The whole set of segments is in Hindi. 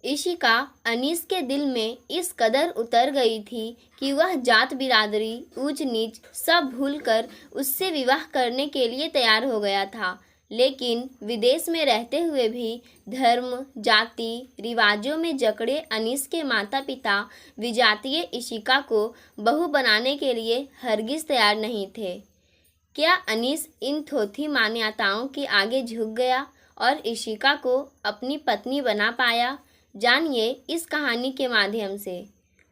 इशिका अनीस के दिल में इस कदर उतर गई थी कि वह जात बिरादरी ऊंच नीच सब भूलकर उससे विवाह करने के लिए तैयार हो गया था। लेकिन विदेश में रहते हुए भी धर्म जाति रिवाजों में जकड़े अनीस के माता पिता विजातीय इशिका को बहू बनाने के लिए हरगिज तैयार नहीं थे। क्या अनीस इन थोथी मान्यताओं के आगे झुक गया और इशिका को अपनी पत्नी बना पाया? जानिए इस कहानी के माध्यम से।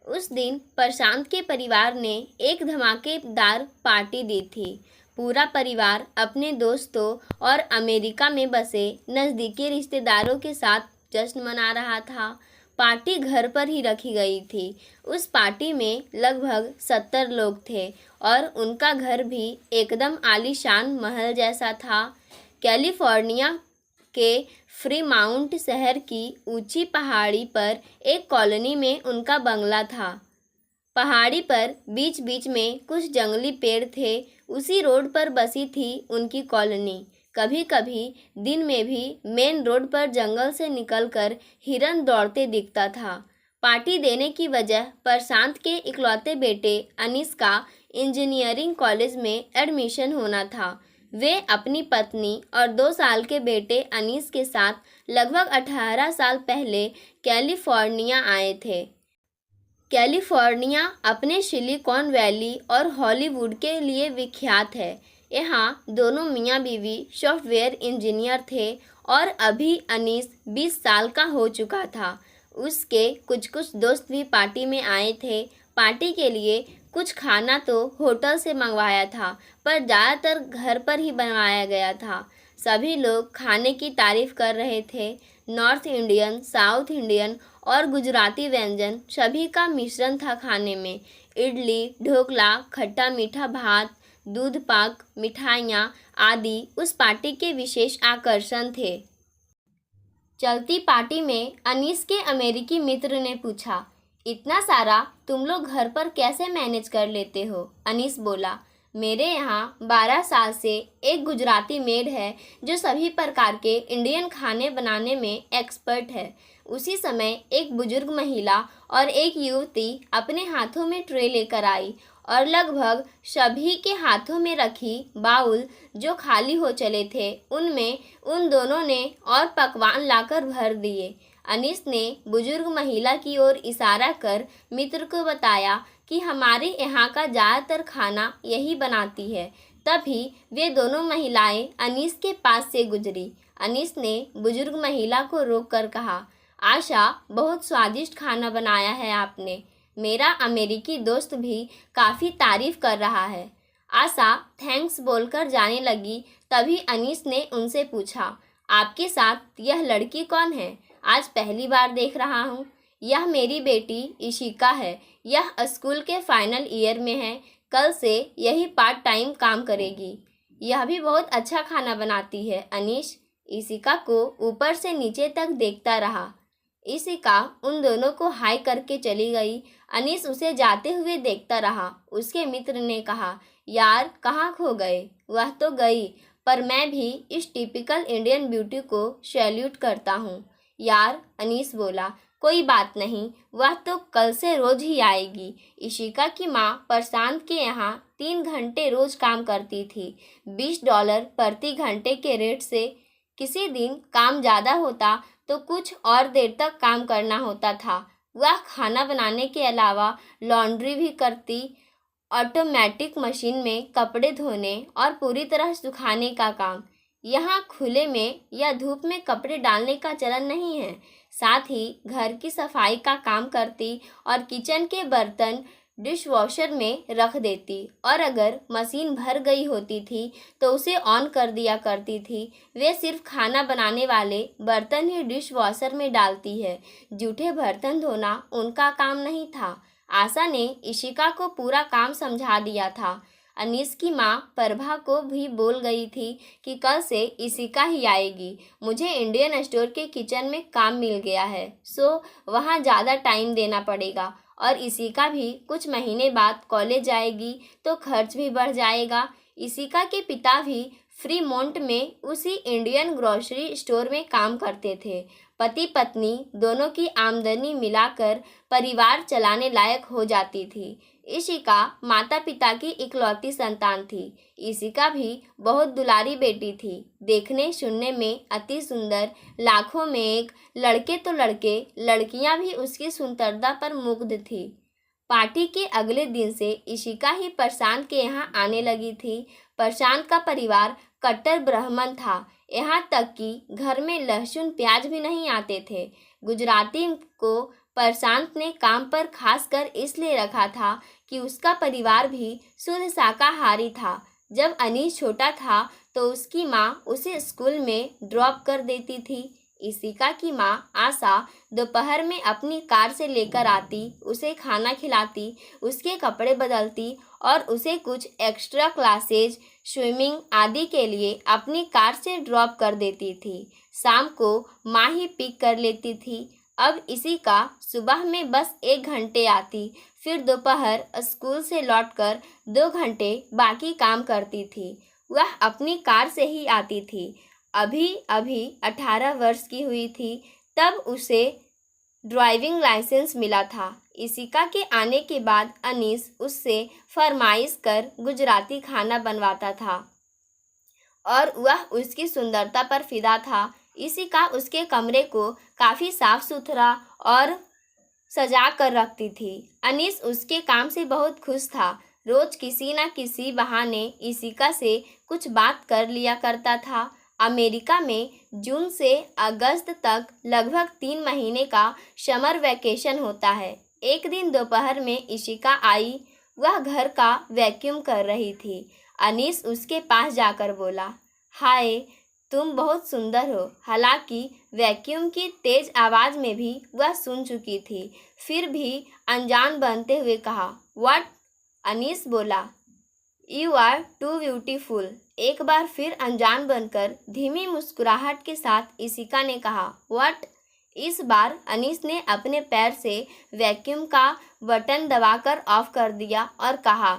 उस दिन प्रशांत के परिवार ने एक धमाकेदार पार्टी दी थी। पूरा परिवार अपने दोस्तों और अमेरिका में बसे नज़दीकी रिश्तेदारों के साथ जश्न मना रहा था। पार्टी घर पर ही रखी गई थी। उस पार्टी में लगभग 70 लोग थे और उनका घर भी एकदम आलीशान महल जैसा था। कैलिफोर्निया के फ्रीमाउंट शहर की ऊंची पहाड़ी पर एक कॉलोनी में उनका बंगला था। पहाड़ी पर बीच बीच में कुछ जंगली पेड़ थे। उसी रोड पर बसी थी उनकी कॉलोनी। कभी कभी दिन में भी मेन रोड पर जंगल से निकलकर हिरन दौड़ते दिखता था। पार्टी देने की वजह प्रशांत के इकलौते बेटे अनीस का इंजीनियरिंग कॉलेज में एडमिशन होना था। वे अपनी पत्नी और 2 साल के बेटे अनीस के साथ लगभग 18 साल पहले कैलिफोर्निया आए थे। कैलिफोर्निया अपने सिलिकॉन वैली और हॉलीवुड के लिए विख्यात है। यहाँ दोनों मियाँ बीवी सॉफ्टवेयर इंजीनियर थे और अभी अनीस 20 साल का हो चुका था। उसके कुछ दोस्त भी पार्टी में आए थे। पार्टी के लिए कुछ खाना तो होटल से मंगवाया था, पर ज़्यादातर घर पर ही बनवाया गया था। सभी लोग खाने की तारीफ कर रहे थे। नॉर्थ इंडियन, साउथ इंडियन और गुजराती व्यंजन सभी का मिश्रण था खाने में। इडली, ढोकला, खट्टा मीठा भात, दूध पाक, मिठाइयाँ आदि उस पार्टी के विशेष आकर्षण थे। चलती पार्टी में अनीस के अमेरिकी मित्र ने पूछा, इतना सारा तुम लोग घर पर कैसे मैनेज कर लेते हो? अनीस बोला, मेरे यहाँ 12 साल से एक गुजराती मेड है जो सभी प्रकार के इंडियन खाने बनाने में एक्सपर्ट है। उसी समय एक बुजुर्ग महिला और एक युवती अपने हाथों में ट्रे लेकर आई और लगभग सभी के हाथों में रखी बाउल जो खाली हो चले थे उनमें उन दोनों ने और पकवान लाकर भर दिए। अनीस ने बुजुर्ग महिला की ओर इशारा कर मित्र को बताया कि हमारे यहाँ का ज़्यादातर खाना यही बनाती है। तभी वे दोनों महिलाएं अनीस के पास से गुजरी। अनीस ने बुजुर्ग महिला को रोककर कहा, आशा, बहुत स्वादिष्ट खाना बनाया है आपने। मेरा अमेरिकी दोस्त भी काफ़ी तारीफ कर रहा है। आशा थैंक्स बोलकर जाने लगी। तभी अनीस ने उनसे पूछा, आपके साथ यह लड़की कौन है? आज पहली बार देख रहा हूँ। यह मेरी बेटी इशिका है। यह स्कूल के फाइनल ईयर में है। कल से यही पार्ट टाइम काम करेगी। यह भी बहुत अच्छा खाना बनाती है। अनीश इशिका को ऊपर से नीचे तक देखता रहा। इशिका उन दोनों को हाय करके चली गई। अनीस उसे जाते हुए देखता रहा। उसके मित्र ने कहा, यार कहाँ खो गए? वह तो गई, पर मैं भी इस टिपिकल इंडियन ब्यूटी को सैल्यूट करता हूँ। यार, अनीस बोला, कोई बात नहीं, वह तो कल से रोज ही आएगी। इशिका की माँ प्रशांत के यहाँ 3 घंटे रोज काम करती थी, $20 प्रति घंटे के रेट से। किसी दिन काम ज़्यादा होता तो कुछ और देर तक काम करना होता था। वह खाना बनाने के अलावा लॉन्ड्री भी करती, ऑटोमेटिक मशीन में कपड़े धोने और पूरी तरह सुखाने का काम। यहाँ खुले में या धूप में कपड़े डालने का चलन नहीं है। साथ ही घर की सफाई का काम करती और किचन के बर्तन डिशवॉशर में रख देती, और अगर मशीन भर गई होती थी तो उसे ऑन कर दिया करती थी। वे सिर्फ खाना बनाने वाले बर्तन ही डिशवॉशर में डालती है। जूठे बर्तन धोना उनका काम नहीं था। आशा ने इशिका को पूरा काम समझा दिया था। अनीस की माँ प्रभा को भी बोल गई थी कि कल से इशिका ही आएगी। मुझे इंडियन स्टोर के किचन में काम मिल गया है, सो वहाँ ज़्यादा टाइम देना पड़ेगा, और इशिका भी कुछ महीने बाद कॉलेज जाएगी तो खर्च भी बढ़ जाएगा। इशिका के पिता भी फ्रीमोंट में उसी इंडियन ग्रोसरी स्टोर में काम करते थे। पति पत्नी दोनों की आमदनी मिलाकर परिवार चलाने लायक हो जाती थी। इशिका माता पिता की इकलौती संतान थी। इशिका भी बहुत दुलारी बेटी थी, देखने सुनने में अति सुंदर, लाखों में एक। लड़के तो लड़के, लड़कियां भी उसकी सुंदरता पर मुग्ध थी। पार्टी के अगले दिन से इशिका ही प्रशांत के यहाँ आने लगी थी। प्रशांत का परिवार कट्टर ब्राह्मण था, यहाँ तक कि घर में लहसुन प्याज भी नहीं आते थे। गुजराती को प्रशांत ने काम पर खासकर इसलिए रखा था कि उसका परिवार भी शुद्ध शाकाहारी था। जब अनीश छोटा था तो उसकी माँ उसे स्कूल में ड्रॉप कर देती थी। इशिका की माँ आशा दोपहर में अपनी कार से लेकर आती, उसे खाना खिलाती, उसके कपड़े बदलती और उसे कुछ एक्स्ट्रा क्लासेज, स्विमिंग आदि के लिए अपनी कार से ड्रॉप कर देती थी। शाम को माँ ही पिक कर लेती थी। अब इशिका सुबह में बस 1 घंटे आती, फिर दोपहर स्कूल से लौटकर 2 घंटे बाकी काम करती थी। वह अपनी कार से ही आती थी। अभी अभी 18 वर्ष की हुई थी तब उसे ड्राइविंग लाइसेंस मिला था। इशिका के आने के बाद अनीस उससे फरमाइश कर गुजराती खाना बनवाता था और वह उसकी सुंदरता पर फिदा था। इशिका उसके कमरे को काफ़ी साफ सुथरा और सजा कर रखती थी। अनीस उसके काम से बहुत खुश था। रोज किसी न किसी बहाने इशिका से कुछ बात कर लिया करता था। अमेरिका में जून से अगस्त तक लगभग 3 महीने का समर वैकेशन होता है। एक दिन दोपहर में इशिका आई। वह घर का वैक्यूम कर रही थी। अनीस उसके पास जाकर बोला, हाय, तुम बहुत सुंदर हो। हालांकि वैक्यूम की तेज आवाज़ में भी वह सुन चुकी थी, फिर भी अनजान बनते हुए कहा, व्हाट? अनीस बोला, यू आर टू ब्यूटीफुल। एक बार फिर अनजान बनकर धीमी मुस्कुराहट के साथ इशिका ने कहा, व्हाट? इस बार अनीस ने अपने पैर से वैक्यूम का बटन दबाकर ऑफ कर दिया और कहा,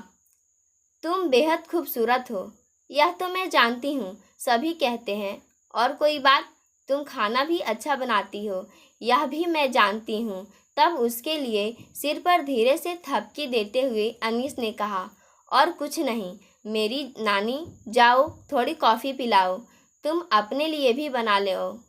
तुम बेहद खूबसूरत हो। यह तो मैं जानती हूँ, सभी कहते हैं। और कोई बात? तुम खाना भी अच्छा बनाती हो, यह भी मैं जानती हूँ। तब उसके लिए सिर पर धीरे से थपकी देते हुए अनीस ने कहा, और कुछ नहीं मेरी नानी, जाओ थोड़ी कॉफ़ी पिलाओ, तुम अपने लिए भी बना लो।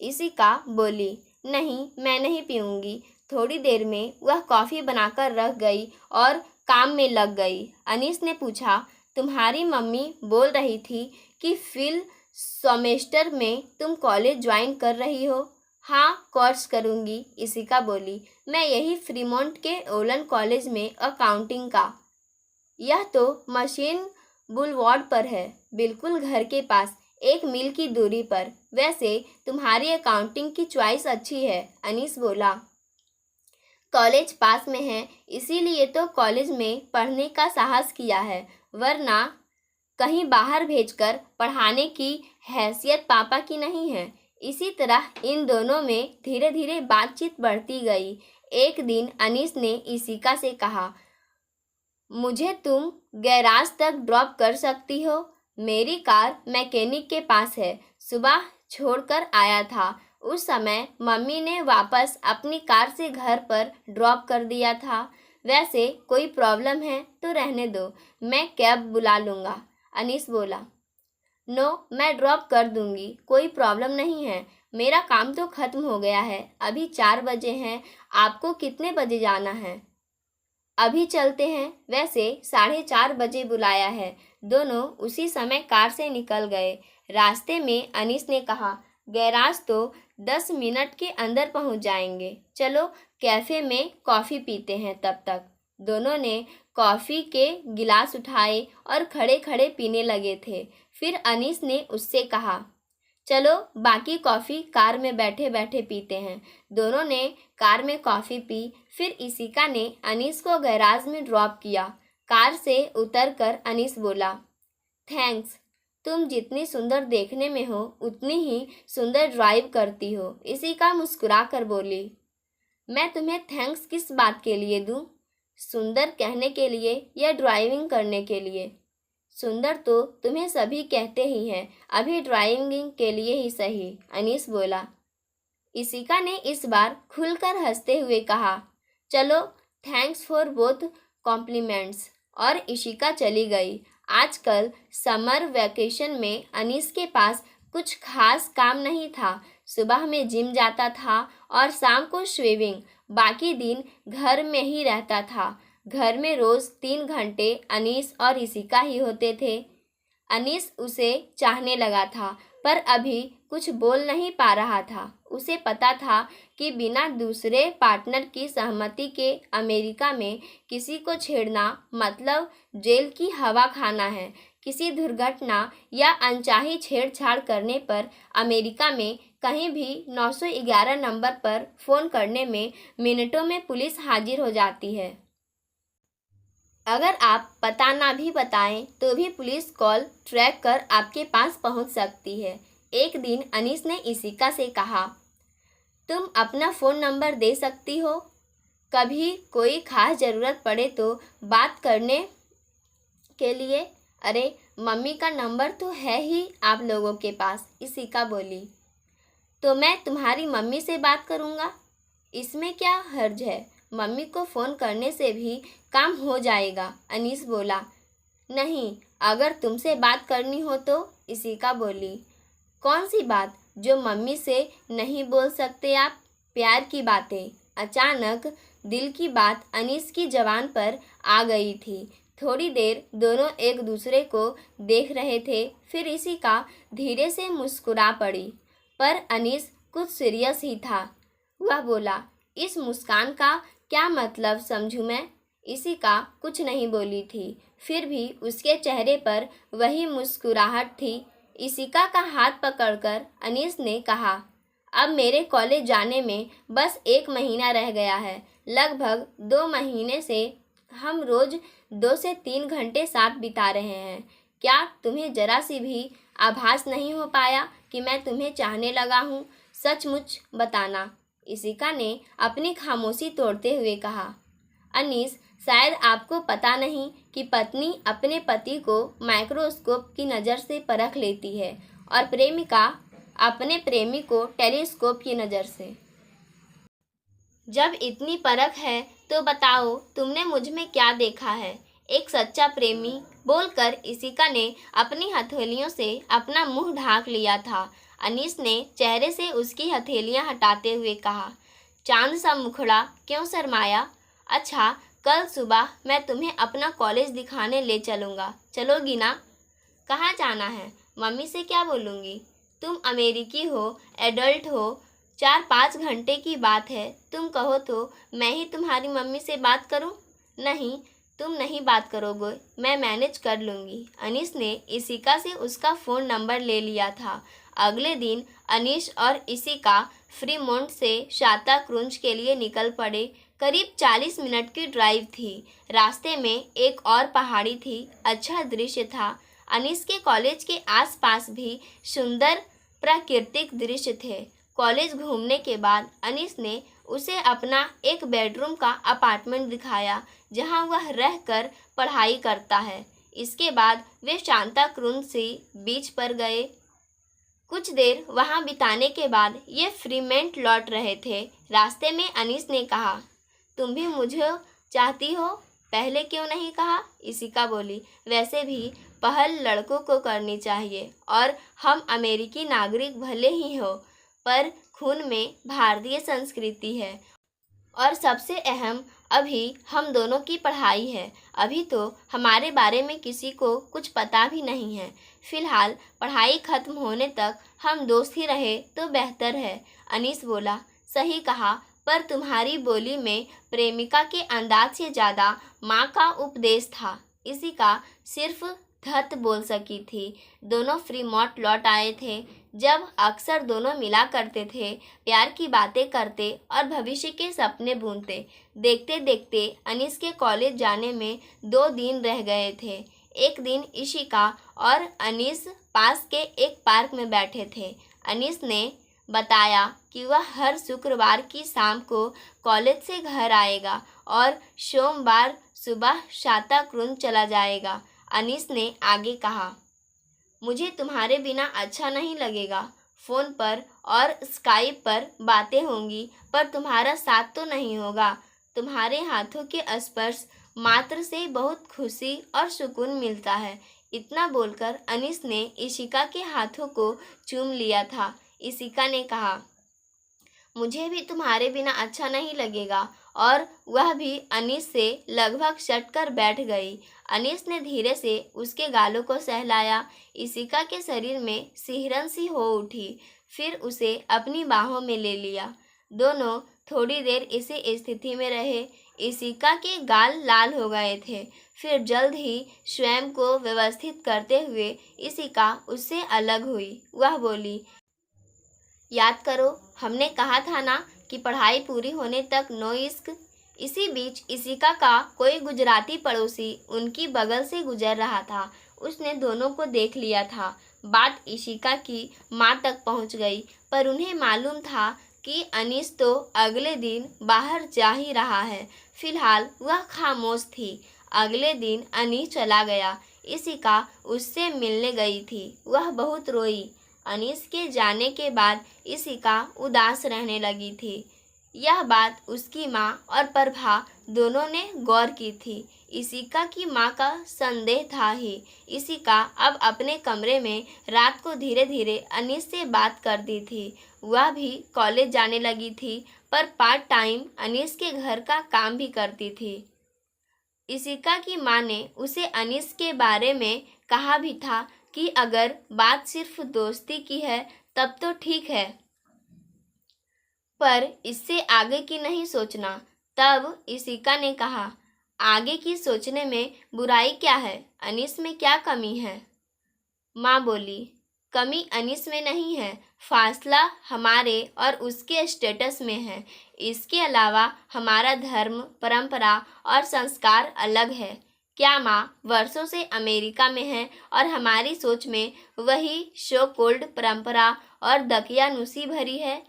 इशिका बोली, नहीं, मैं नहीं पीऊँगी। थोड़ी देर में वह कॉफ़ी बनाकर रख गई और काम में लग गई। अनीस ने पूछा, तुम्हारी मम्मी बोल रही थी कि फिल सेमेस्टर में तुम कॉलेज ज्वाइन कर रही हो। हाँ, कोर्स करूँगी, इशिका बोली। मैं यही फ्रीमोंट के ओलन कॉलेज में अकाउंटिंग का। यह तो मशीन बुलवार्ड पर है, बिल्कुल घर के पास, 1 मील की दूरी पर। वैसे तुम्हारी अकाउंटिंग की चॉइस अच्छी है, अनीस बोला। कॉलेज पास में है, इसीलिए तो कॉलेज में पढ़ने का साहस किया है, वरना कहीं बाहर भेजकर पढ़ाने की हैसियत पापा की नहीं है। इसी तरह इन दोनों में धीरे धीरे बातचीत बढ़ती गई। एक दिन अनीस ने इशिका से कहा, मुझे तुम गैराज तक ड्रॉप कर सकती हो? मेरी कार मैकेनिक के पास है, सुबह छोड़कर आया था। उस समय मम्मी ने वापस अपनी कार से घर पर ड्रॉप कर दिया था। वैसे कोई प्रॉब्लम है तो रहने दो, मैं कैब बुला लूँगा, अनीस बोला। नो, मैं ड्रॉप कर दूँगी, कोई प्रॉब्लम नहीं है। मेरा काम तो ख़त्म हो गया है, अभी 4 बजे हैं। आपको कितने बजे जाना है? अभी चलते हैं, वैसे 4:30 बजे बुलाया है। दोनों उसी समय कार से निकल गए। रास्ते में अनीस ने कहा, गैराज तो 10 मिनट के अंदर पहुंच जाएंगे, चलो कैफ़े में कॉफ़ी पीते हैं तब तक। दोनों ने कॉफ़ी के गिलास उठाए और खड़े खड़े पीने लगे थे। फिर अनीस ने उससे कहा, चलो बाकी कॉफ़ी कार में बैठे बैठे पीते हैं। दोनों ने कार में कॉफ़ी पी। फिर इशिका ने अनीस को गैराज में ड्रॉप किया। कार से उतरकर अनीस बोला, थैंक्स, तुम जितनी सुंदर देखने में हो उतनी ही सुंदर ड्राइव करती हो। इशिका मुस्कुरा कर बोली, मैं तुम्हें थैंक्स किस बात के लिए दूँ? सुंदर कहने के लिए या ड्राइविंग करने के लिए? सुंदर तो तुम्हें सभी कहते ही हैं, अभी ड्राइविंग के लिए ही सही, अनीस बोला। इशिका ने इस बार खुलकर हंसते हुए कहा, चलो थैंक्स फॉर बोथ कॉम्प्लीमेंट्स, और इशिका चली गई। आजकल समर वैकेशन में अनीस के पास कुछ खास काम नहीं था। सुबह में जिम जाता था और शाम को स्विमिंग, बाकी दिन घर में ही रहता था। घर में रोज 3 घंटे अनीस और इशिका ही होते थे। अनीस उसे चाहने लगा था, पर अभी कुछ बोल नहीं पा रहा था। उसे पता था कि बिना दूसरे पार्टनर की सहमति के अमेरिका में किसी को छेड़ना मतलब जेल की हवा खाना है। किसी दुर्घटना या अनचाही छेड़छाड़ करने पर अमेरिका में कहीं भी 911 नंबर पर फ़ोन करने में मिनटों में पुलिस हाजिर हो जाती है। अगर आप पता ना भी बताएं तो भी पुलिस कॉल ट्रैक कर आपके पास पहुंच सकती है। एक दिन अनीस ने इशिका से कहा, तुम अपना फ़ोन नंबर दे सकती हो? कभी कोई खास ज़रूरत पड़े तो बात करने के लिए। अरे मम्मी का नंबर तो है ही आप लोगों के पास, इशिका बोली। तो मैं तुम्हारी मम्मी से बात करूँगा, इसमें क्या हर्ज है? मम्मी को फ़ोन करने से भी काम हो जाएगा, अनीस बोला। नहीं, अगर तुमसे बात करनी हो तो, इशिका बोली। कौन सी बात जो मम्मी से नहीं बोल सकते आप? प्यार की बातें। अचानक दिल की बात अनीस की ज़बान पर आ गई थी। थोड़ी देर दोनों एक दूसरे को देख रहे थे, फिर इशिका धीरे से मुस्कुरा पड़ी। पर अनीस कुछ सीरियस ही था। वह बोला, इस मुस्कान का क्या मतलब समझूं मैं? इशिका कुछ नहीं बोली थी, फिर भी उसके चेहरे पर वही मुस्कुराहट थी। इशिका का हाथ पकड़कर अनीस ने कहा, अब मेरे कॉलेज जाने में बस 1 महीना रह गया है। लगभग 2 महीने से हम रोज 2 से 3 घंटे साथ बिता रहे हैं। क्या तुम्हें जरा सी भी आभास नहीं हो पाया कि मैं तुम्हें चाहने लगा हूँ? सचमुच बताना, इशिका ने अपनी खामोशी तोड़ते हुए कहा। अनीस, शायद आपको पता नहीं कि पत्नी अपने पति को माइक्रोस्कोप की नज़र से परख लेती है और प्रेमिका अपने प्रेमी को टेलीस्कोप की नज़र से। जब इतनी परख है तो बताओ तुमने मुझ में क्या देखा है? एक सच्चा प्रेमी, बोलकर इशिका ने अपनी हथेलियों से अपना मुंह ढांक लिया था। अनीस ने चेहरे से उसकी हथेलियां हटाते हुए कहा, चांद सा मुखड़ा, क्यों शर्माया? अच्छा, कल सुबह मैं तुम्हें अपना कॉलेज दिखाने ले चलूँगा, चलोगी ना? कहाँ जाना है? मम्मी से क्या बोलूँगी? तुम अमेरिकी हो, एडल्ट हो, 4-5 घंटे की बात है। तुम कहो तो मैं ही तुम्हारी मम्मी से बात करूं? नहीं, तुम नहीं बात करोगे, मैं मैनेज कर लूँगी। अनीस ने इशिका से उसका फ़ोन नंबर ले लिया था। अगले दिन अनीस और इशिका फ्रीमोंट से शाता क्रूज के लिए निकल पड़े। करीब 40 मिनट की ड्राइव थी। रास्ते में एक और पहाड़ी थी। अच्छा दृश्य था। अनीस के कॉलेज के आसपास भी सुंदर प्राकृतिक दृश्य थे। कॉलेज घूमने के बाद अनीस ने उसे अपना एक बेडरूम का अपार्टमेंट दिखाया जहां वह रहकर पढ़ाई करता है। इसके बाद वे सांता क्रूज सी बीच पर गए। कुछ देर वहां बिताने के बाद ये फ्रीमेंट लौट रहे थे। रास्ते में अनीस ने कहा, तुम भी मुझे चाहती हो? पहले क्यों नहीं कहा? इशिका बोली। वैसे भी पहल लड़कों को करनी चाहिए और हम अमेरिकी नागरिक भले ही हो, पर खून में भारतीय संस्कृति है और सबसे अहम अभी हम दोनों की पढ़ाई है। अभी तो हमारे बारे में किसी को कुछ पता भी नहीं है। फिलहाल पढ़ाई खत्म होने तक हम दोस्त ही रहे तो बेहतर है, अनीस बोला। सही कहा, पर तुम्हारी बोली में प्रेमिका के अंदाज से ज़्यादा माँ का उपदेश था। इशिका सिर्फ धत बोल सकी थी। दोनों फ्रीमोंट लौट आए थे, जब अक्सर दोनों मिला करते थे, प्यार की बातें करते और भविष्य के सपने बुनते। देखते देखते अनीस के कॉलेज जाने में 2 दिन रह गए थे। एक दिन इशिका और अनीस पास के एक पार्क में बैठे थे। अनीस ने बताया कि वह हर शुक्रवार की शाम को कॉलेज से घर आएगा और सोमवार सुबह शाता क्रूज चला जाएगा। अनीस ने आगे कहा, मुझे तुम्हारे बिना अच्छा नहीं लगेगा। फ़ोन पर और स्काइप पर बातें होंगी पर तुम्हारा साथ तो नहीं होगा। तुम्हारे हाथों के स्पर्श मात्र से बहुत खुशी और सुकून मिलता है। इतना बोलकर अनीस ने इशिका के हाथों को चूम लिया था। इशिका ने कहा, मुझे भी तुम्हारे बिना अच्छा नहीं लगेगा, और वह भी अनीस से लगभग सटकर बैठ गई। अनीस ने धीरे से उसके गालों को सहलाया। इशिका के शरीर में सिहरन सी हो उठी। फिर उसे अपनी बाहों में ले लिया। दोनों थोड़ी देर इसी स्थिति में रहे। इशिका के गाल लाल हो गए थे। फिर जल्द ही स्वयं को व्यवस्थित करते हुए इशिका उससे अलग हुई। वह बोली, याद करो, हमने कहा था ना कि पढ़ाई पूरी होने तक नो इश्क। इसी बीच इशिका का कोई गुजराती पड़ोसी उनकी बगल से गुजर रहा था। उसने दोनों को देख लिया था। बात इशिका की माँ तक पहुँच गई, पर उन्हें मालूम था कि अनीस तो अगले दिन बाहर जा ही रहा है। फिलहाल वह खामोश थी। अगले दिन अनीस चला गया। इशिका उससे मिलने गई थी। वह बहुत रोई। अनीस के जाने के बाद इशिका उदास रहने लगी थी। यह बात उसकी माँ और प्रभा दोनों ने गौर की थी। इशिका की माँ का संदेह था ही। इशिका अब अपने कमरे में रात को धीरे धीरे अनीस से बात करती थी। वह भी कॉलेज जाने लगी थी, पर पार्ट टाइम अनीस के घर का काम भी करती थी। इशिका की माँ ने उसे अनीस के बारे में कहा भी था कि अगर बात सिर्फ दोस्ती की है तब तो ठीक है, पर इससे आगे की नहीं सोचना। तब इशिका ने कहा, आगे की सोचने में बुराई क्या है? अनीस में क्या कमी है? माँ बोली, कमी अनीस में नहीं है, फासला हमारे और उसके स्टेटस में है। इसके अलावा हमारा धर्म, परंपरा और संस्कार अलग है। क्या माँ वर्षों से अमेरिका में है और हमारी सोच में वही शो कोल्ड परंपरा और दकियानूसी भरी है।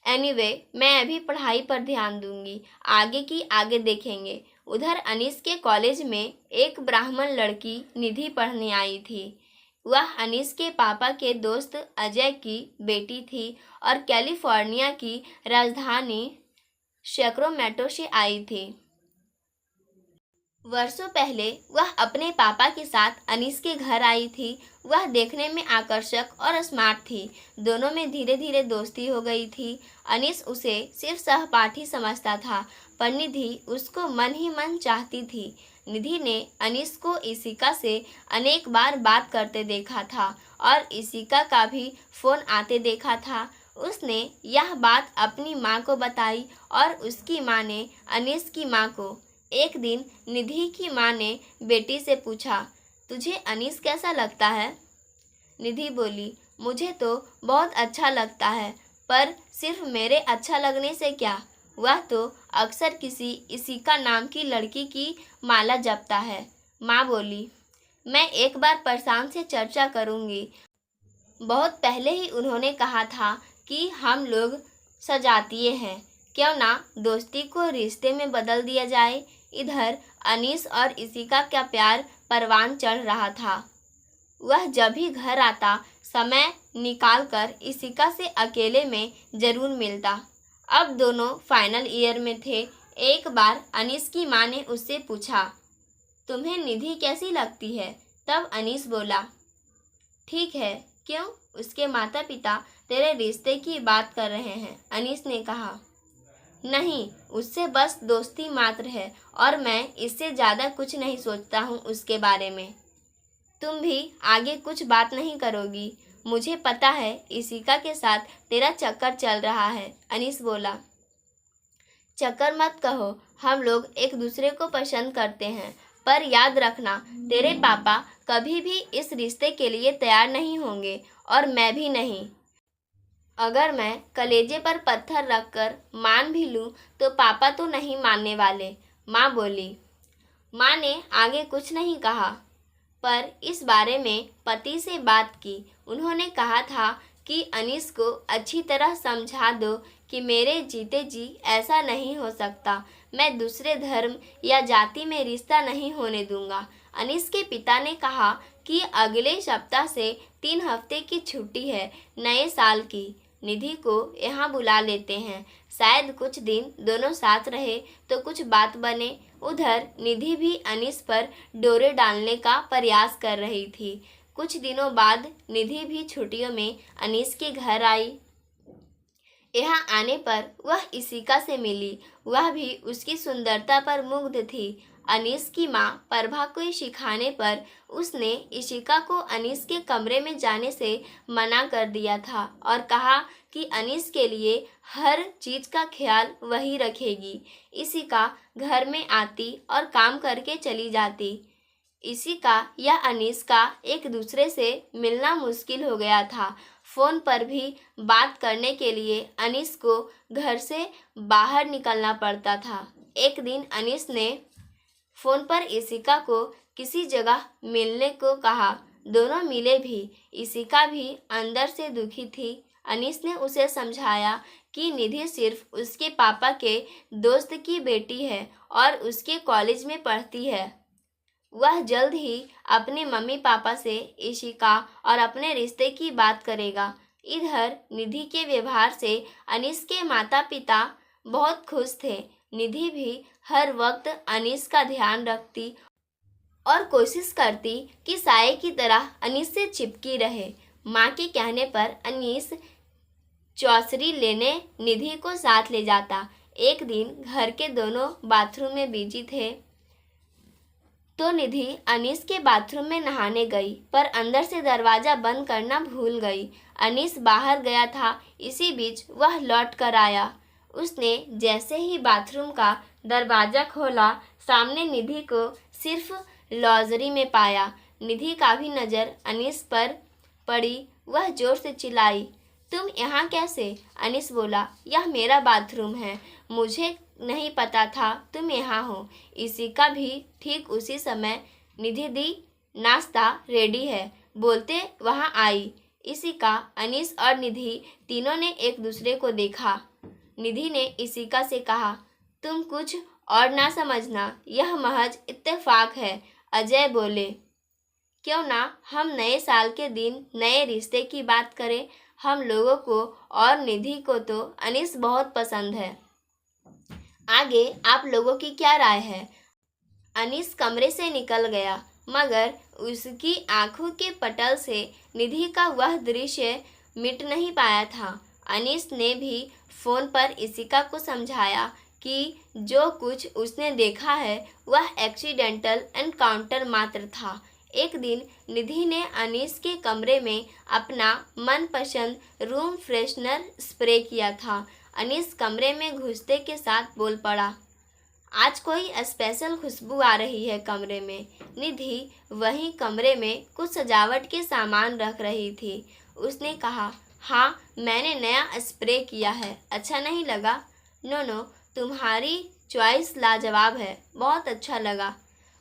एनीवे, मैं अभी पढ़ाई पर ध्यान दूंगी। आगे की आगे देखेंगे। उधर अनीस के कॉलेज में एक ब्राह्मण लड़की निधि पढ़ने आई थी। वह अनीस के पापा के दोस्त अजय की बेटी थी और कैलिफोर्निया की राजधानी सैक्रामेंटो से आई थी। वर्षों पहले वह अपने पापा के साथ अनीस के घर आई थी। वह देखने में आकर्षक और स्मार्ट थी। दोनों में धीरे धीरे दोस्ती हो गई थी। अनीस उसे सिर्फ सहपाठी समझता था, पर निधि उसको मन ही मन चाहती थी। निधि ने अनीस को इशिका से अनेक बार बात करते देखा था और इशिका का भी फ़ोन आते देखा था। उसने यह बात अपनी माँ को बताई और उसकी माँ ने अनीस की माँ को। एक दिन निधि की माँ ने बेटी से पूछा, तुझे अनीस कैसा लगता है? निधि बोली, मुझे तो बहुत अच्छा लगता है, पर सिर्फ मेरे अच्छा लगने से क्या, वह तो अक्सर किसी इशिका नाम की लड़की की माला जपता है। माँ बोली, मैं एक बार प्रशांत से चर्चा करूँगी। बहुत पहले ही उन्होंने कहा था कि हम लोग सजातीय हैं, क्यों ना दोस्ती को रिश्ते में बदल दिया जाए। इधर अनीस और इशिका का प्यार परवान चढ़ रहा था। वह जब भी घर आता समय निकालकर इशिका से अकेले में जरूर मिलता। अब दोनों फाइनल ईयर में थे। एक बार अनीस की माँ ने उससे पूछा, तुम्हें निधि कैसी लगती है? तब अनीस बोला, ठीक है। क्यों? उसके माता पिता तेरे रिश्ते की बात कर रहे हैं। अनीस ने कहा, नहीं, उससे बस दोस्ती मात्र है और मैं इससे ज़्यादा कुछ नहीं सोचता हूँ उसके बारे में। तुम भी आगे कुछ बात नहीं करोगी? मुझे पता है इशिका के साथ तेरा चक्कर चल रहा है। अनीस बोला, चक्कर मत कहो, हम लोग एक दूसरे को पसंद करते हैं, पर याद रखना तेरे पापा कभी भी इस रिश्ते के लिए तैयार नहीं होंगे और मैं भी नहीं। अगर मैं कलेजे पर पत्थर रखकर मान भी लूँ तो पापा तो नहीं मानने वाले। माँ बोली। माँ ने आगे कुछ नहीं कहा, पर इस बारे में पति से बात की। उन्होंने कहा था कि अनीस को अच्छी तरह समझा दो कि मेरे जीते जी ऐसा नहीं हो सकता। मैं दूसरे धर्म या जाति में रिश्ता नहीं होने दूंगा। अनीस के पिता ने कहा कि अगले सप्ताह से 3 हफ्ते की छुट्टी है नए साल की। निधि को यहाँ बुला लेते हैं, शायद कुछ दिन दोनों साथ रहे तो कुछ बात बने। उधर निधि भी अनीस पर डोरे डालने का प्रयास कर रही थी। कुछ दिनों बाद निधि भी छुट्टियों में अनीस के घर आई। यहाँ आने पर वह इशिका से मिली। वह भी उसकी सुंदरता पर मुग्ध थी। अनीस की माँ प्रभा को सिखाने पर उसने इशिका को अनीस के कमरे में जाने से मना कर दिया था और कहा कि अनीस के लिए हर चीज़ का ख्याल वही रखेगी। इशिका घर में आती और काम करके चली जाती। इशिका या अनीस का एक दूसरे से मिलना मुश्किल हो गया था। फ़ोन पर भी बात करने के लिए अनीस को घर से बाहर निकलना पड़ता था। एक दिन अनीस ने फ़ोन पर इशिका को किसी जगह मिलने को कहा। दोनों मिले भी। इशिका भी अंदर से दुखी थी। अनीस ने उसे समझाया कि निधि सिर्फ उसके पापा के दोस्त की बेटी है और उसके कॉलेज में पढ़ती है। वह जल्द ही अपने मम्मी पापा से इशिका और अपने रिश्ते की बात करेगा। इधर निधि के व्यवहार से अनीस के माता पिता बहुत खुश थे। निधि भी हर वक्त अनीस का ध्यान रखती और कोशिश करती कि साये की तरह अनीस से चिपकी रहे। माँ के कहने पर अनीस चौसरी लेने निधि को साथ ले जाता। एक दिन घर के दोनों बाथरूम में बिजी थे तो निधि अनीस के बाथरूम में नहाने गई, पर अंदर से दरवाज़ा बंद करना भूल गई। अनीस बाहर गया था, इसी बीच वह लौट कर आया। उसने जैसे ही बाथरूम का दरवाज़ा खोला, सामने निधि को सिर्फ लॉजरी में पाया। निधि का भी नज़र अनीस पर पड़ी। वह ज़ोर से चिल्लाई, तुम यहाँ कैसे? अनीस बोला, यह मेरा बाथरूम है, मुझे नहीं पता था तुम यहाँ हो। इशिका भी ठीक उसी समय, निधि दी, नाश्ता रेडी है, बोलते वहाँ आई। इशिका, अनीस और निधि तीनों ने एक दूसरे को देखा। निधि ने इशिका से कहा, तुम कुछ और ना समझना, यह महज इत्तेफाक है। अजय बोले, क्यों ना हम नए साल के दिन नए रिश्ते की बात करें। हम लोगों को और निधि को तो अनीस बहुत पसंद है। आगे आप लोगों की क्या राय है? अनीस कमरे से निकल गया, मगर उसकी आंखों के पटल से निधि का वह दृश्य मिट नहीं पाया था। अनीस ने भी फ़ोन पर इशिका को समझाया कि जो कुछ उसने देखा है वह एक्सीडेंटल एनकाउंटर मात्र था। एक दिन निधि ने अनीस के कमरे में अपना मनपसंद रूम फ्रेशनर स्प्रे किया था। अनीस कमरे में घुसते के साथ बोल पड़ा, आज कोई स्पेशल खुशबू आ रही है कमरे में। निधि वहीं कमरे में कुछ सजावट के सामान रख रही थी। उसने कहा, हाँ, मैंने नया स्प्रे किया है, अच्छा नहीं लगा? नो, तुम्हारी चॉइस लाजवाब है, बहुत अच्छा लगा।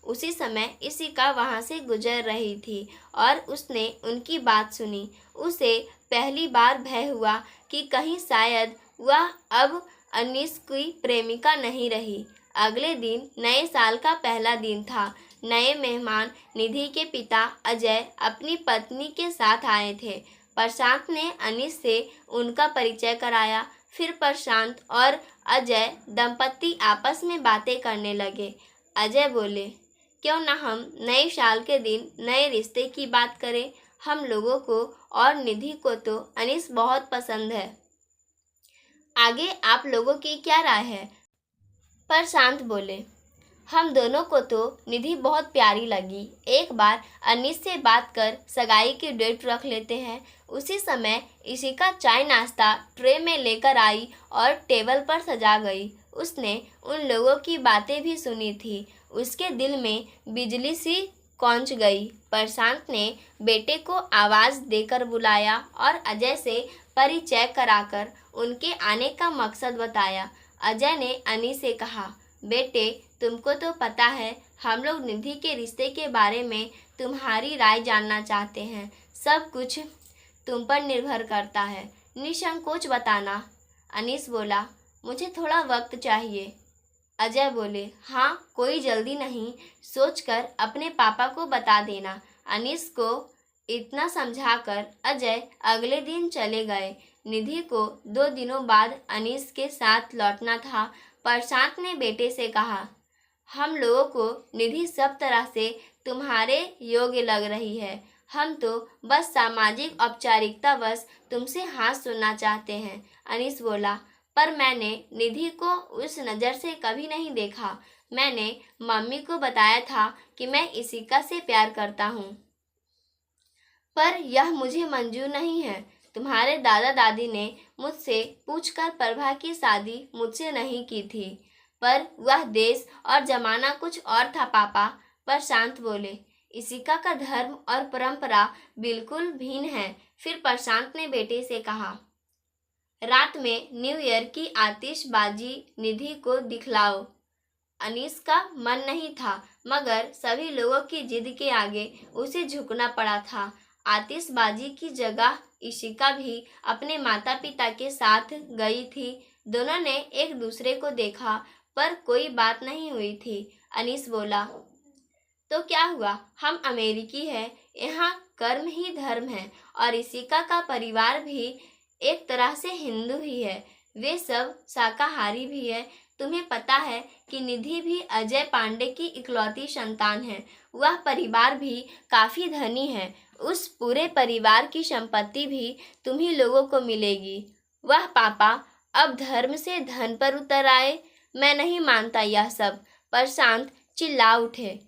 उसी समय इशिका वहाँ से गुजर रही थी और उसने उनकी बात सुनी। उसे पहली बार भय हुआ कि कहीं शायद वह अब अनीस की प्रेमिका नहीं रही। अगले दिन नए साल का पहला दिन था। नए मेहमान निधि के पिता अजय अपनी पत्नी के साथ आए थे। प्रशांत ने अनीस से उनका परिचय कराया। फिर प्रशांत और अजय दंपति आपस में बातें करने लगे। अजय बोले, क्यों ना हम नए साल के दिन नए रिश्ते की बात करें। हम लोगों को और निधि को तो अनीस बहुत पसंद है। आगे आप लोगों की क्या राय है? प्रशांत बोले, हम दोनों को तो निधि बहुत प्यारी लगी। एक बार अनीस से बात कर सगाई की डेट रख लेते हैं। उसी समय इशिका चाय नाश्ता ट्रे में लेकर आई और टेबल पर सजा गई। उसने उन लोगों की बातें भी सुनी थी। उसके दिल में बिजली सी कौंच गई। प्रशांत ने बेटे को आवाज़ देकर बुलाया और अजय से परिचय कराकर उनके आने का मकसद बताया। अजय ने अनीस से कहा, बेटे, तुमको तो पता है हम लोग निधि के रिश्ते के बारे में तुम्हारी राय जानना चाहते हैं। सब कुछ तुम पर निर्भर करता है, निसंकोच बताना। अनीस बोला, मुझे थोड़ा वक्त चाहिए। अजय बोले, हाँ कोई जल्दी नहीं, सोचकर अपने पापा को बता देना। अनीस को इतना समझाकर अजय अगले दिन चले गए। निधि को 2 दिनों बाद अनीस के साथ लौटना था। प्रशांत ने बेटे से कहा, हम लोगों को निधि सब तरह से तुम्हारे योग्य लग रही है। हम तो बस सामाजिक औपचारिकतावश तुमसे हाथ सुनना चाहते हैं। अनीस बोला, पर मैंने निधि को उस नज़र से कभी नहीं देखा। मैंने मम्मी को बताया था कि मैं इशिका से प्यार करता हूँ, पर यह मुझे मंजूर नहीं है। तुम्हारे दादा दादी ने मुझसे पूछकर प्रभा की शादी मुझसे नहीं की थी, पर वह देश और जमाना कुछ और था पापा। प्रशांत बोले, इशिका का धर्म और परंपरा बिल्कुल भिन्न है। फिर प्रशांत ने बेटे से कहा, रात में न्यू ईयर की आतिशबाजी निधि को दिखलाओ। अनीस का मन नहीं था, मगर सभी लोगों की जिद के आगे उसे झुकना पड़ा था। आतिशबाजी की जगह इशिका भी अपने माता पिता के साथ गई थी। दोनों ने एक दूसरे को देखा, पर कोई बात नहीं हुई थी। अनीस बोला, तो क्या हुआ, हम अमेरिकी हैं, यहाँ कर्म ही धर्म है, और इशिका का परिवार भी एक तरह से हिंदू ही है। वे सब शाकाहारी भी है। तुम्हें पता है कि निधि भी अजय पांडे की इकलौती संतान है। वह परिवार भी काफी धनी है। उस पूरे परिवार की संपत्ति भी तुम्ही लोगों को मिलेगी। वह पापा अब धर्म से धन पर उतर आए। मैं नहीं मानता यह सब। प्रशांत चिल्ला उठे,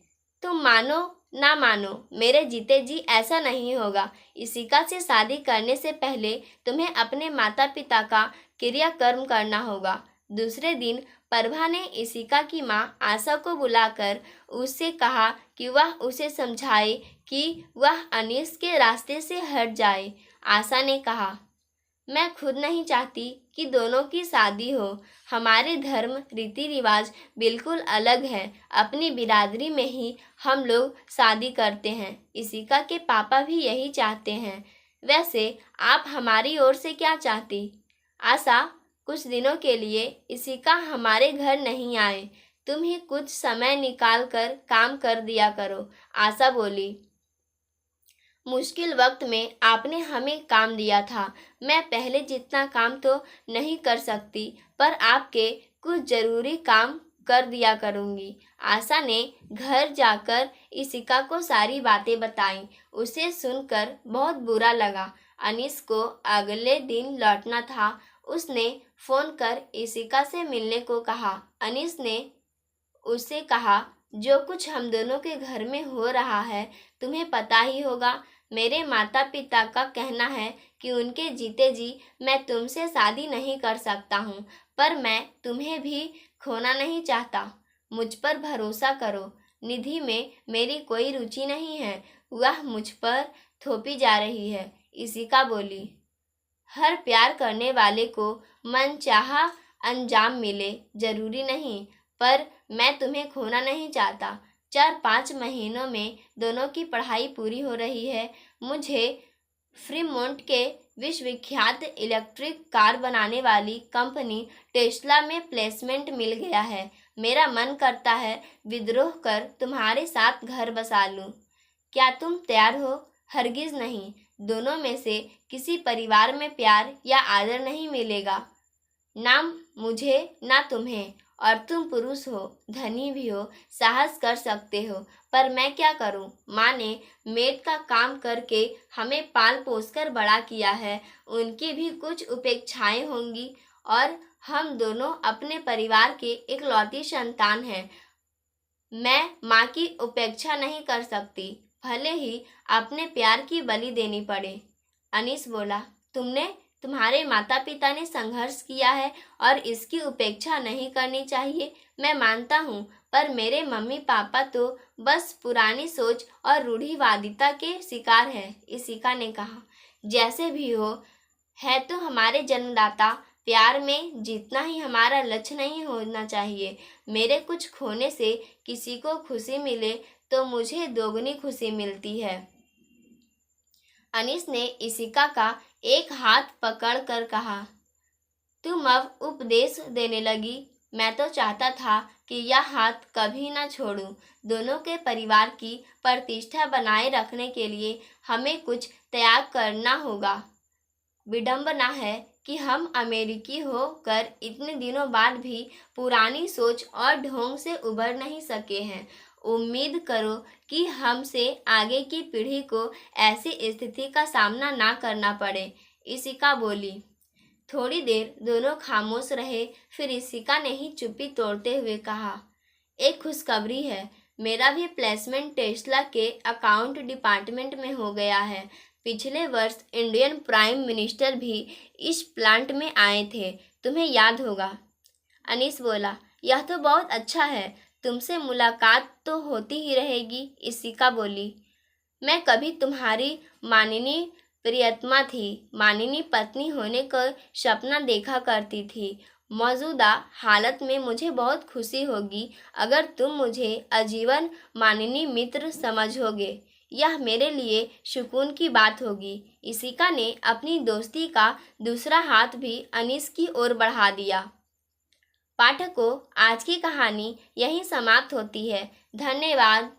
तुम मानो ना मानो, मेरे जीते जी ऐसा नहीं होगा। इशिका से शादी करने से पहले तुम्हें अपने माता पिता का क्रियाकर्म करना होगा। दूसरे दिन प्रभा ने इशिका की माँ आशा को बुलाकर उससे कहा कि वह उसे समझाए कि वह अनीस के रास्ते से हट जाए। आशा ने कहा, मैं खुद नहीं चाहती कि दोनों की शादी हो। हमारे धर्म रीति रिवाज बिल्कुल अलग है। अपनी बिरादरी में ही हम लोग शादी करते हैं। इशिका के पापा भी यही चाहते हैं। वैसे आप हमारी ओर से क्या चाहती? आशा, कुछ दिनों के लिए इशिका हमारे घर नहीं आए। तुम ही कुछ समय निकाल कर काम कर दिया करो। आशा बोली, मुश्किल वक्त में आपने हमें काम दिया था। मैं पहले जितना काम तो नहीं कर सकती, पर आपके कुछ ज़रूरी काम कर दिया करूँगी। आशा ने घर जाकर इशिका को सारी बातें बताईं। उसे सुनकर बहुत बुरा लगा। अनीस को अगले दिन लौटना था। उसने फ़ोन कर इशिका से मिलने को कहा। अनीस ने उससे कहा, जो कुछ हम दोनों के घर में हो रहा है तुम्हें पता ही होगा। मेरे माता पिता का कहना है कि उनके जीते जी मैं तुमसे शादी नहीं कर सकता हूँ, पर मैं तुम्हें भी खोना नहीं चाहता। मुझ पर भरोसा करो। निधि में मेरी कोई रुचि नहीं है। वह मुझ पर थोपी जा रही है। इशिका बोली, हर प्यार करने वाले को मनचाहा अंजाम मिले जरूरी नहीं, पर मैं तुम्हें खोना नहीं चाहता। 4-5 महीनों में दोनों की पढ़ाई पूरी हो रही है। मुझे फ्रीमोंट के विश्वविख्यात इलेक्ट्रिक कार बनाने वाली कंपनी टेस्ला में प्लेसमेंट मिल गया है। मेरा मन करता है विद्रोह कर तुम्हारे साथ घर बसा लूं। क्या तुम तैयार हो? हरगिज नहीं। दोनों में से किसी परिवार में प्यार या आदर नहीं मिलेगा। ना मुझे ना तुम्हें। और तुम पुरुष हो, धनी भी हो, साहस कर सकते हो, पर मैं क्या करूं? माँ ने मेड का काम करके हमें पाल पोस कर बड़ा किया है। उनकी भी कुछ उपेक्षाएं होंगी, और हम दोनों अपने परिवार के इकलौती संतान हैं। मैं माँ की उपेक्षा नहीं कर सकती, भले ही अपने प्यार की बलि देनी पड़े। अनीस बोला, तुम्हारे माता पिता ने संघर्ष किया है और इसकी उपेक्षा नहीं करनी चाहिए। मैं मानता हूँ, पर मेरे मम्मी पापा तो बस पुरानी सोच और रूढ़िवादिता के शिकार है। इशिका ने कहा, जैसे भी हो, है तो हमारे जन्मदाता। प्यार में जीतना ही हमारा लक्ष्य नहीं होना चाहिए। मेरे कुछ खोने से किसी को खुशी मिले तो मुझे दोगुनी खुशी मिलती है। अनीस ने इशिका का एक हाथ पकड़ कर कहा, तुम अब उपदेश देने लगी। मैं तो चाहता था कि यह हाथ कभी न छोड़ूं। दोनों के परिवार की प्रतिष्ठा बनाए रखने के लिए हमें कुछ त्याग करना होगा। विडंबना है कि हम अमेरिकी होकर इतने दिनों बाद भी पुरानी सोच और ढोंग से उबर नहीं सके हैं। उम्मीद करो कि हमसे आगे की पीढ़ी को ऐसी स्थिति का सामना ना करना पड़े, इशिका बोली। थोड़ी देर दोनों खामोश रहे, फिर इशिका ने ही चुप्पी तोड़ते हुए कहा, एक खुशखबरी है। मेरा भी प्लेसमेंट टेस्ला के अकाउंट डिपार्टमेंट में हो गया है। पिछले वर्ष इंडियन प्राइम मिनिस्टर भी इस प्लांट में आए थे, तुम्हें याद होगा। अनीस बोला, यह तो बहुत अच्छा है, तुमसे मुलाकात तो होती ही रहेगी, इशिका बोली। मैं कभी तुम्हारी माननीय प्रियतमा थी, माननीय पत्नी होने का सपना देखा करती थी। मौजूदा हालत में मुझे बहुत खुशी होगी अगर तुम मुझे आजीवन माननीय मित्र समझोगे। यह मेरे लिए सुकून की बात होगी। इशिका ने अपनी दोस्ती का दूसरा हाथ भी अनीस की ओर बढ़ा दिया। पाठकों, आज की कहानी यहीं समाप्त होती है। धन्यवाद।